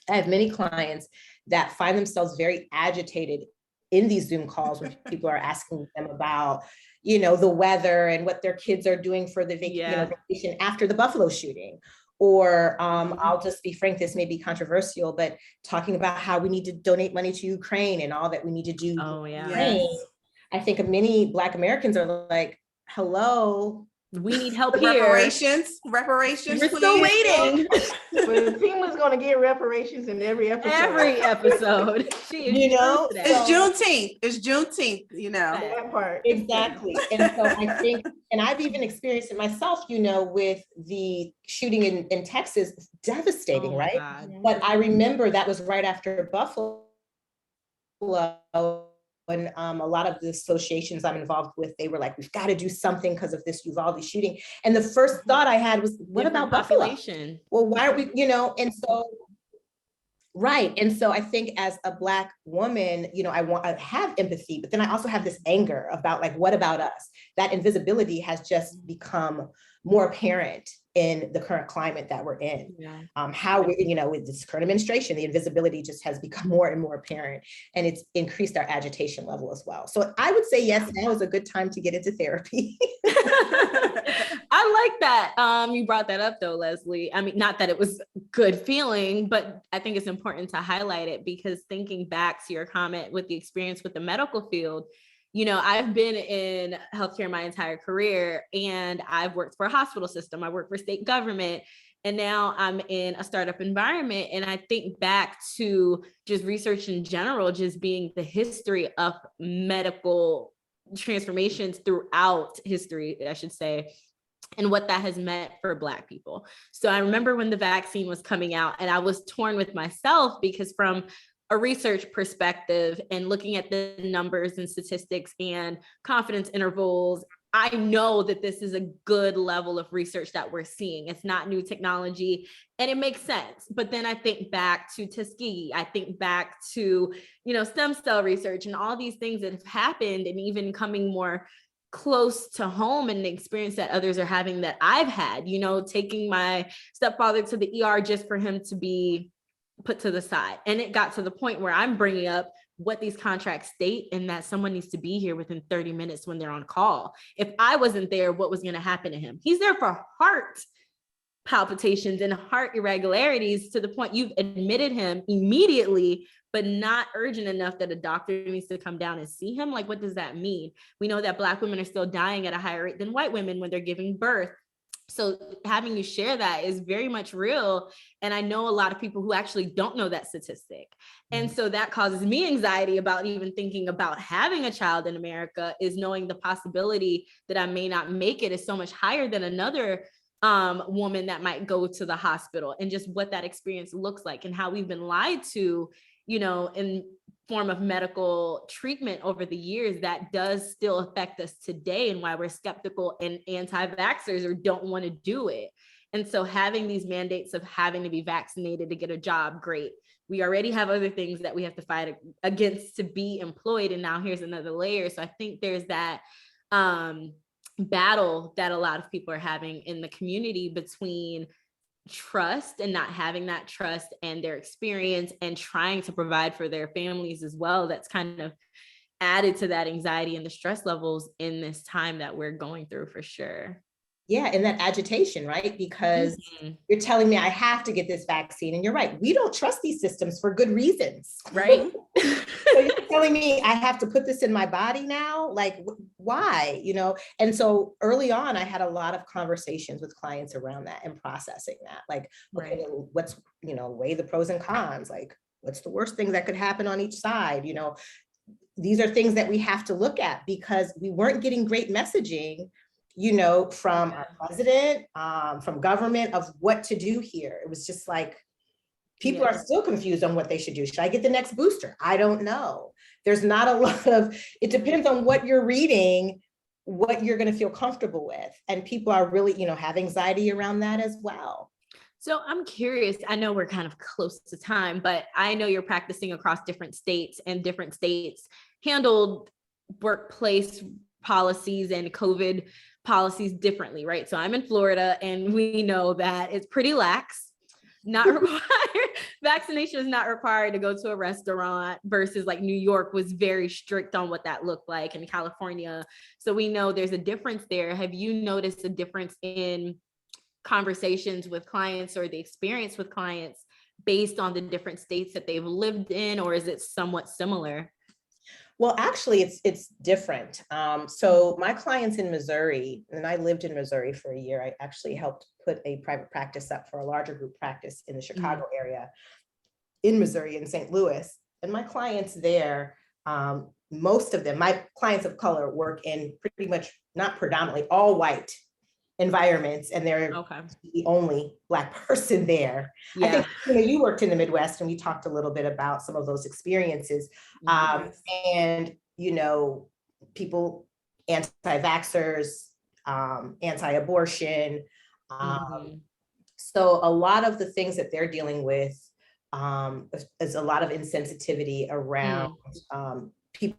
I have many clients that find themselves very agitated in these Zoom calls when people are asking them about, the weather and what their kids are doing for the vacation after the Buffalo shooting. Or I'll just be frank, this may be controversial, but talking about how we need to donate money to Ukraine and all that we need to do. Oh, yeah. Ukraine. I think many Black Americans are like, hello. We need help here. Reparations, We're still waiting. But Tima's gonna get reparations in every episode. It's Juneteenth, That part. Exactly. And so I think, and I've even experienced it myself, with the shooting in Texas, devastating, right? God. But I remember that was right after Buffalo. When a lot of the associations I'm involved with, they were like, we've got to do something because of this Uvalde shooting. And the first thought I had was, what about Buffalo? Well, why are we, and so, right. And so I think as a Black woman, I have empathy, but then I also have this anger about like, what about us? That invisibility has just become more apparent in the current climate that we're in. How we, with this current administration, the invisibility just has become more and more apparent, and it's increased our agitation level as well. So I would say, yes, now is a good time to get into therapy. I like that. You brought that up though, Leslie. I mean, not that it was good feeling, but I think it's important to highlight it because thinking back to your comment with the experience with the medical field, I've been in healthcare my entire career, and I've worked for a hospital system. I worked for state government. And now I'm in a startup environment. And I think back to just research in general, just being the history of medical transformations throughout history, I should say, and what that has meant for Black people. So I remember when the vaccine was coming out, and I was torn with myself because from a research perspective and looking at the numbers and statistics and confidence intervals, I know that this is a good level of research that we're seeing. It's not new technology and it makes sense. But then I think back to Tuskegee, I think back to, stem cell research and all these things that have happened, and even coming more close to home and the experience that others are having that I've had, taking my stepfather to the ER just for him to be put to the side. And it got to the point where I'm bringing up what these contracts state and that someone needs to be here within 30 minutes when they're on call. If I wasn't there, what was going to happen to him? He's there for heart palpitations and heart irregularities, to the point you've admitted him immediately, but not urgent enough that a doctor needs to come down and see him. Like, what does that mean? We know that Black women are still dying at a higher rate than white women when they're giving birth. So having you share that is very much real. And I know a lot of people who actually don't know that statistic. And so that causes me anxiety about even thinking about having a child in America, is knowing the possibility that I may not make it is so much higher than another woman that might go to the hospital, and just what that experience looks like and how we've been lied to, in form of medical treatment over the years that does still affect us today, and why we're skeptical and anti-vaxxers or don't want to do it. And so having these mandates of having to be vaccinated to get a job, great. We already have other things that we have to fight against to be employed. And now here's another layer. So I think there's that battle that a lot of people are having in the community between trust and not having that trust, and their experience and trying to provide for their families as well. That's kind of added to that anxiety and the stress levels in this time that we're going through, for sure. Yeah, and that agitation, right? Because you're telling me I have to get this vaccine, and you're right, we don't trust these systems for good reasons. Right. So you're telling me I have to put this in my body now? Like, why? And so early on, I had a lot of conversations with clients around that and processing that. Like, okay, Right. what's, weigh the pros and cons. Like, what's the worst thing that could happen on each side? These are things that we have to look at, because we weren't getting great messaging from our president, from government, of what to do here. It was just like, people are still confused on what they should do. Should I get the next booster? I don't know. There's not a lot of, it depends on what you're reading, what you're going to feel comfortable with. And people are really, have anxiety around that as well. So I'm curious, I know we're kind of close to time, but I know you're practicing across different states, and different states handled workplace policies and COVID policies differently, right? So I'm in Florida, and we know that it's pretty lax, not required. Vaccination is not required to go to a restaurant, versus like New York was very strict on what that looked like, in California. So we know there's a difference there. Have you noticed a difference in conversations with clients, or the experience with clients, based on the different states that they've lived in, or is it somewhat similar? Well, actually, it's different. So my clients in Missouri, and I lived in Missouri for a year. I actually helped put a private practice up for a larger group practice in the Chicago area, in Missouri, in St. Louis. And my clients there, most of them, my clients of color, work in pretty much, not predominantly, all white environments, and they're the only Black person there. Yeah. I think you worked in the Midwest, and we talked a little bit about some of those experiences. And people, anti-vaxxers, anti-abortion. So a lot of the things that they're dealing with is a lot of insensitivity around people,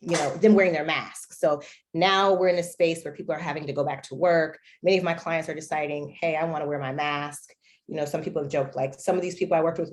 them wearing their masks. So now we're in a space where people are having to go back to work. Many of my clients are deciding, hey, I want to wear my mask. Some people have joked, like, some of these people I worked with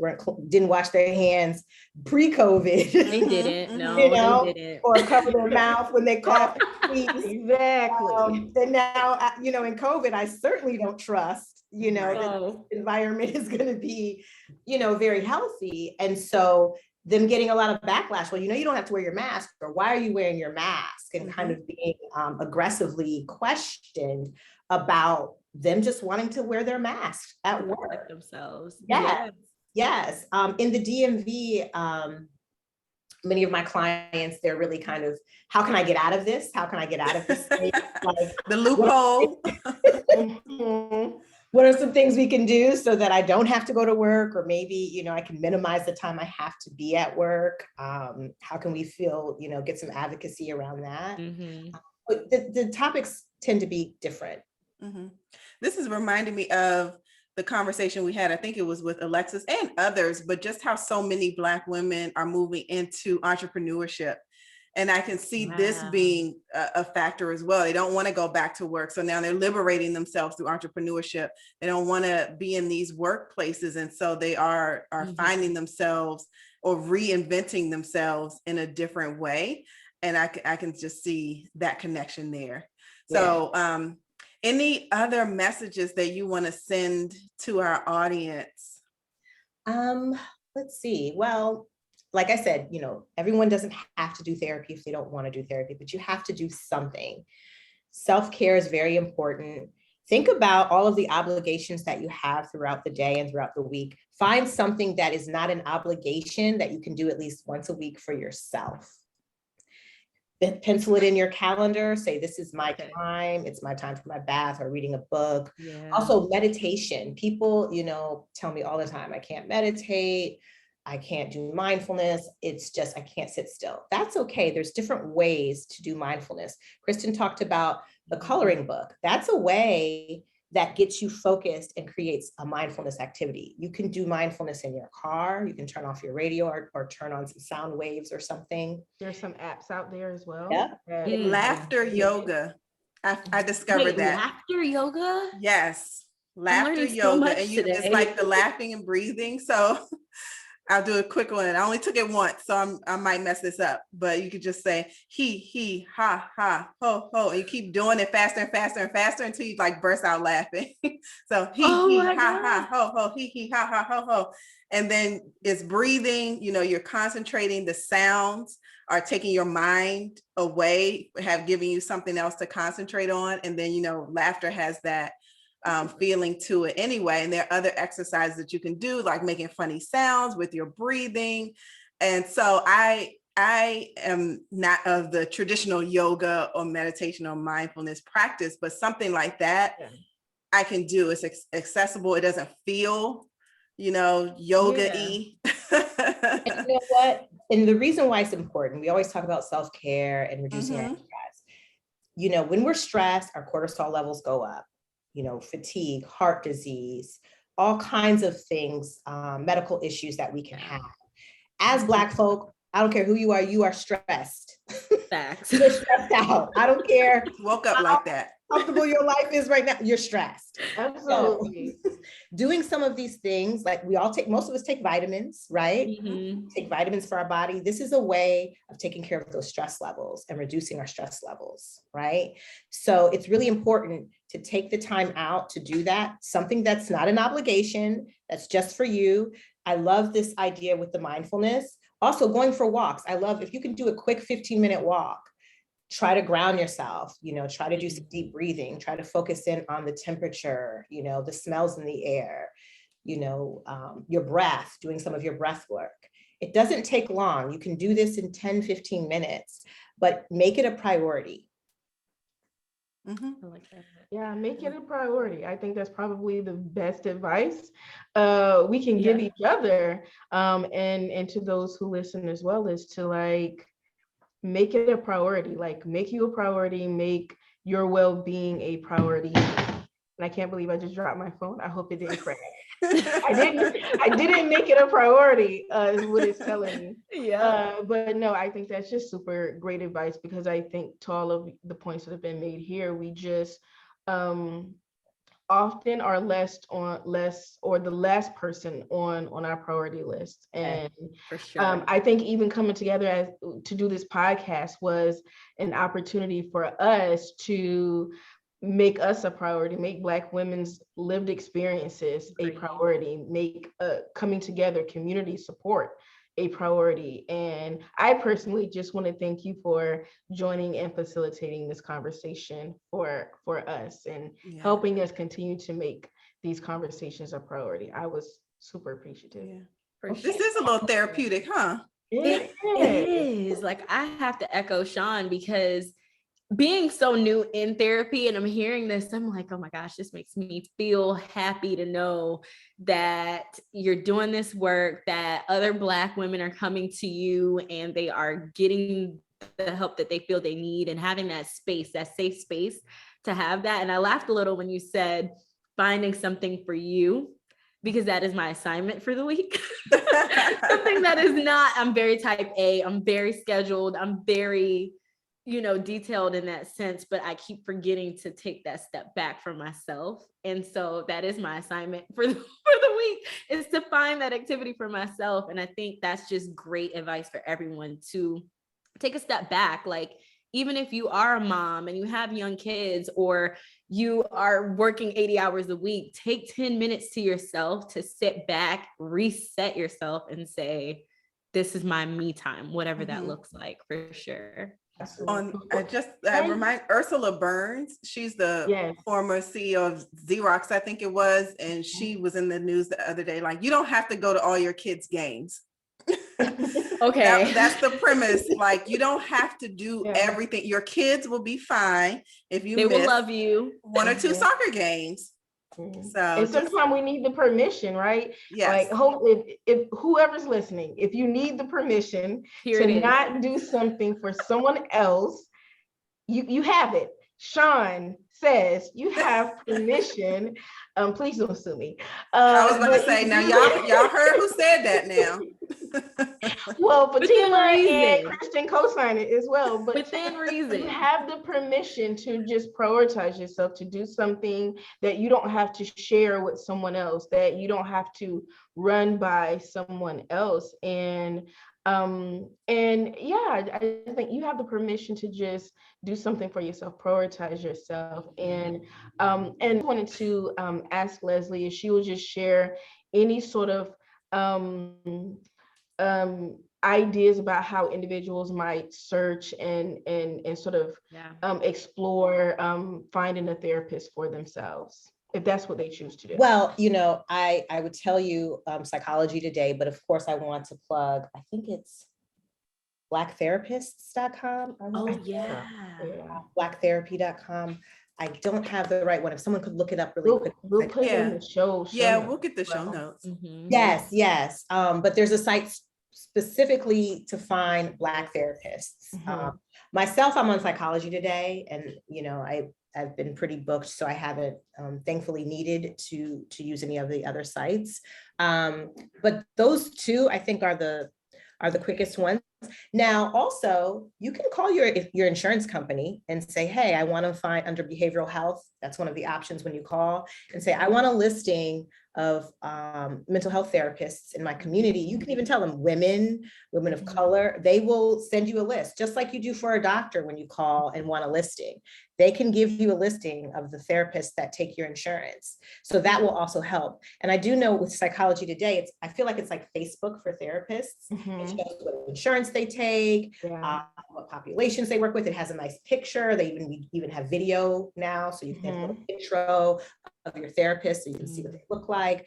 didn't wash their hands pre-COVID. They didn't, no, they didn't. Or cover their mouth when they cough. Exactly. And now, in COVID, I certainly don't trust, that the environment is going to be, very healthy. And so them getting a lot of backlash. Well, you don't have to wear your mask, or why are you wearing your mask? And kind of being aggressively questioned about them just wanting to wear their mask at work. Protect themselves. Yes. Yes. In the DMV, many of my clients, they're really kind of, how can I get out of this? How can I get out of this? Like, The loophole. what are some things we can do so that I don't have to go to work, or maybe, you know, I can minimize the time I have to be at work? How can we feel, you know, get some advocacy around that? But the topics tend to be different. This is reminding me of the conversation we had, I think it was with Alexis and others, but just how so many Black women are moving into entrepreneurship. And I can see this being a factor as well. They don't want to go back to work. So now they're liberating themselves through entrepreneurship. They don't want to be in these workplaces. And so they are finding themselves or reinventing themselves in a different way. And I can just see that connection there. So any other messages that you want to send to our audience? Let's see. Well, like I said, you know, everyone doesn't have to do therapy if they don't want to do therapy, but you have to do something. Self-care is very important. Think about all of the obligations that you have throughout the day and throughout the week. Find something that is not an obligation that you can do at least once a week for yourself. Pencil it in your calendar, say, this is my time. It's my time for my bath or reading a book. Also, meditation. People, you know, tell me all the time, I can't meditate. I can't do mindfulness. It's just, I can't sit still. That's okay. There's different ways to do mindfulness. Kristen talked about the coloring book. That's a way that gets you focused and creates a mindfulness activity. You can do mindfulness in your car. You can turn off your radio or turn on some sound waves or something. There's some apps out there as well. Laughter yoga. I discovered that. Laughter yoga? Yes. Laughter yoga. And it's like the laughing and breathing. So I'll do a quick one. I only took it once, so I might mess this up, but you could just say he, ha, ha, ho, ho, and you keep doing it faster and faster and faster until you like burst out laughing. So he, ha, ha, ho, ho, he, ha, ha, ho, ho. And then it's breathing, you know, you're concentrating, the sounds are taking your mind away, giving you something else to concentrate on. And then, you know, laughter has that feeling to it anyway. And there are other exercises that you can do, like making funny sounds with your breathing. And so I am not of the traditional yoga or meditation or mindfulness practice, but something like that I can do. It's accessible. It doesn't feel, you know, yoga-y. And you know what? And the reason why it's important, we always talk about self-care and reducing our stress. You know, when we're stressed, our cortisol levels go up. You know, fatigue, heart disease, all kinds of things, medical issues that we can have. As Black folk, I don't care who you are stressed. Facts. You're stressed out. I don't care. Woke up like that. Comfortable your life is right now, you're stressed. Absolutely. So, doing some of these things, like most of us take vitamins, right? Take vitamins for our body. This is a way of taking care of those stress levels and reducing our stress levels, right? So it's really important to take the time out to do that, something that's not an obligation, that's just for you. I love this idea with the mindfulness. Also, going for walks. I love if you can do a quick 15-minute walk. Try to ground yourself, you know, try to do some deep breathing, try to focus in on the temperature, you know, the smells in the air, you know, your breath, doing some of your breath work. It doesn't take long. You can do this in 10, 15 minutes, but make it a priority. I like that. Yeah, make it a priority. I think that's probably the best advice we can give each other and to those who listen as well, is to like, make it a priority, like make you a priority, make your well-being a priority. And I can't believe I just dropped my phone. I hope it didn't crack. I didn't make it a priority, is what it's telling me. But no, I think that's just super great advice, because I think to all of the points that have been made here, we just often are the last person on our priority list. And for sure. I think even coming together to do this podcast was an opportunity for us to make us a priority, make Black women's lived experiences a priority, make coming together, community support a priority. And I personally just want to thank you for joining and facilitating this conversation for us and helping us continue to make these conversations a priority. I was super appreciative. Yeah. Well, this is a little therapeutic, huh? It is. Like, I have to echo Sean, because being so new in therapy and I'm hearing this, I'm like, oh my gosh, this makes me feel happy to know that you're doing this work, that other Black women are coming to you and they are getting the help that they feel they need, and having that space, that safe space to have that. And I laughed a little when you said finding something for you, because that is my assignment for the week. Something that is not, I'm very type A, I'm very scheduled, I'm very, detailed in that sense, but I keep forgetting to take that step back for myself. And so that is my assignment for the week, is to find that activity for myself. And I think that's just great advice for everyone, to take a step back. Like, even if you are a mom and you have young kids, or you are working 80 hours a week, take 10 minutes to yourself to sit back, reset yourself, and say, this is my me time, whatever that looks like, for sure. I remind Ursula Burns, she's the former CEO of Xerox, I think it was, and she was in the news the other day, like, you don't have to go to all your kids' games. Okay. That's the premise. Like, you don't have to do everything. Your kids will be fine if you will love you. 1 or 2 soccer games. So, and sometimes we need the permission, right? Yes. Like, hope if whoever's listening, if you need the permission to not do something for someone else, you have it. Sean says you have permission. Please don't sue me. I was going to say, now y'all heard who said that now. Well, Fatima and Christian co-sign it as well, but within reason, you have the permission to just prioritize yourself, to do something that you don't have to share with someone else, that you don't have to run by someone else. And yeah, I think you have the permission to just do something for yourself, prioritize yourself. And I wanted to ask Leslie if she would just share any sort of ideas about how individuals might search and sort of explore finding a therapist for themselves, if that's what they choose to do. Well, I would tell you Psychology Today, but of course I want to plug, I think it's blacktherapists.com. Oh yeah. Blacktherapy.com. I don't have the right one. If someone could look it up really quick. We'll put it in the show. We'll get the show notes. Yes. But there's a site specifically to find Black therapists. Myself, I'm on Psychology Today, and I've been pretty booked, so I haven't thankfully needed to use any of the other sites. But those two, I think, are the quickest ones. Now, also, you can call your insurance company and say, hey, I want to find under behavioral health. That's one of the options when you call, and say, I want a listing of mental health therapists in my community. You can even tell them women of color. They will send you a list, just like you do for a doctor when you call and want a listing. They can give you a listing of the therapists that take your insurance. So that will also help. And I do know with Psychology Today, I feel like it's like Facebook for therapists. It shows what insurance they take, what populations they work with. It has a nice picture. They even have video now, so you can have a little intro of your therapist so you can see what they look like.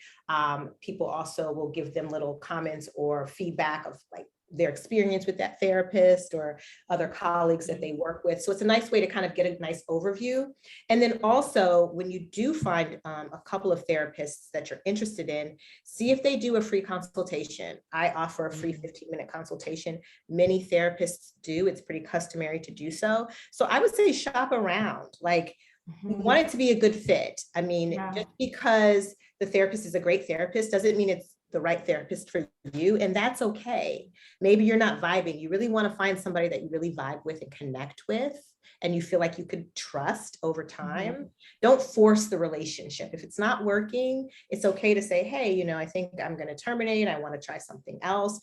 People also will give them little comments or feedback of like their experience with that therapist or other colleagues that they work with. So it's a nice way to kind of get a nice overview. And then also, when you do find a couple of therapists that you're interested in, see if they do a free consultation. I offer a free 15-minute consultation. Many therapists do. It's pretty customary to do so. So I would say shop around. Like, we want it to be a good fit. I mean, just because the therapist is a great therapist doesn't mean it's the right therapist for you, and that's okay. Maybe you're not vibing. You really want to find somebody that you really vibe with and connect with, and you feel like you could trust over time. Don't force the relationship. If it's not working, it's okay to say, hey, I think I'm going to terminate. I want to try something else.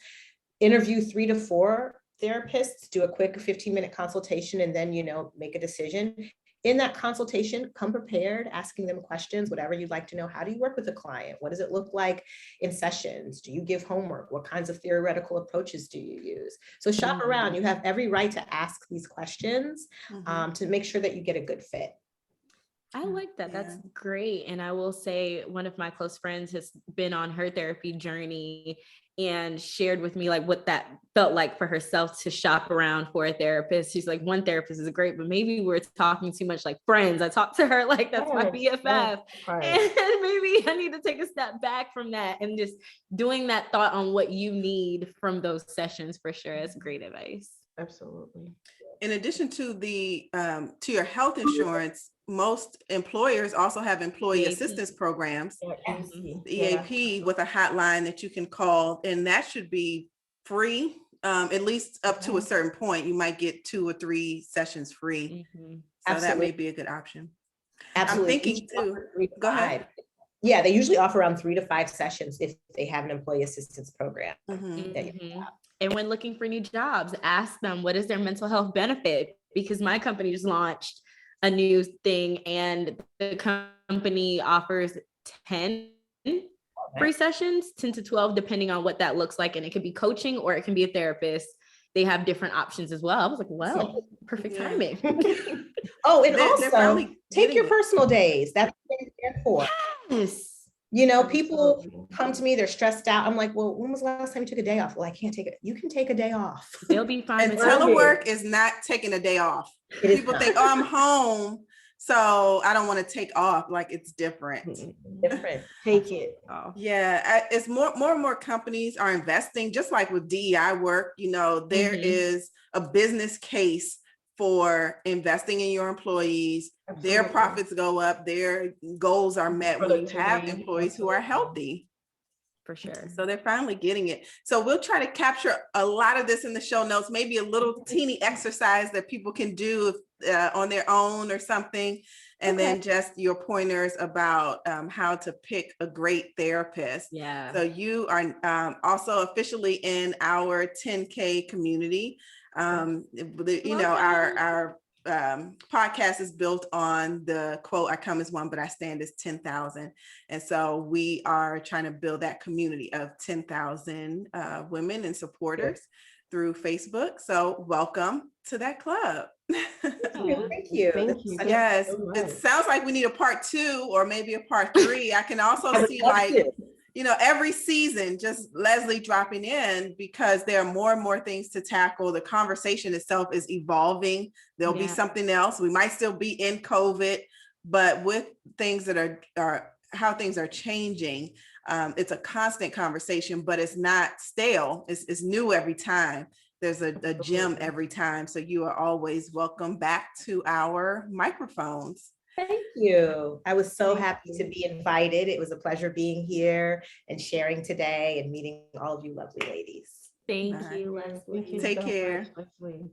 Interview 3 to 4 therapists, do a quick 15-minute consultation, and then, make a decision. in that consultation, come prepared, asking them questions, whatever you'd like to know. How do you work with a client? What does it look like in sessions? Do you give homework? What kinds of theoretical approaches do you use? So shop around. You have every right to ask these questions to make sure that you get a good fit. I like that. That's great. And I will say one of my close friends has been on her therapy journey and shared with me like what that felt like for herself to shop around for a therapist. She's like, one therapist is great, but maybe we're talking too much like friends. I talked to her like that's my BFF. And maybe I need to take a step back from that and just doing that thought on what you need from those sessions for sure. That's great advice. Absolutely. In addition to the to your health insurance, most employers also have employee assistance programs, the EAP, with a hotline that you can call, and that should be free, at least up to a certain point. You might get 2 or 3 sessions free. So that may be a good option. Absolutely. I'm thinking too. Go ahead. Yeah, they usually offer around 3 to 5 sessions if they have an employee assistance program. And when looking for new jobs, ask them, what is their mental health benefit? Because my company just launched a new thing and the company offers 10 free sessions, 10 to 12, depending on what that looks like. And it could be coaching or it can be a therapist. They have different options as well. I was like, well, perfect timing. Oh, and also take your personal days. That's what it's there for. Yes. You know, people come to me, they're stressed out. I'm like, well, when was the last time you took a day off? Well, I can't take it. You can take a day off. They'll be fine. And telework is not taking a day off. People think, oh, I'm home, so I don't want to take off. Like, it's different. Take it off. Yeah, it's more and more companies are investing, just like with DEI work. You know, there is a business case for investing in your employees. Their profits go up, their goals are met when you have employees who are healthy. For sure. So they're finally getting it. So we'll try to capture a lot of this in the show notes, maybe a little teeny exercise that people can do on their own or something. And then just your pointers about how to pick a great therapist. Yeah. So you are also officially in our 10K community. You know, our podcast is built on the quote, I come as one, but I stand as 10,000. And so we are trying to build that community of 10,000 women and supporters through Facebook. So welcome to that club. Thank you. Yes, it sounds like we need a part 2 or maybe a part 3. I can also see like, you know, every season, just Leslie dropping in because there are more and more things to tackle. The conversation itself is evolving. There'll be something else. We might still be in COVID, but with things that are how things are changing, it's a constant conversation, but it's not stale. It's new every time. There's a gem every time. So you are always welcome back to our microphones. Thank you. I was so happy to be invited. It was a pleasure being here and sharing today and meeting all of you lovely ladies. Thank you, Leslie. Take care. Leslie.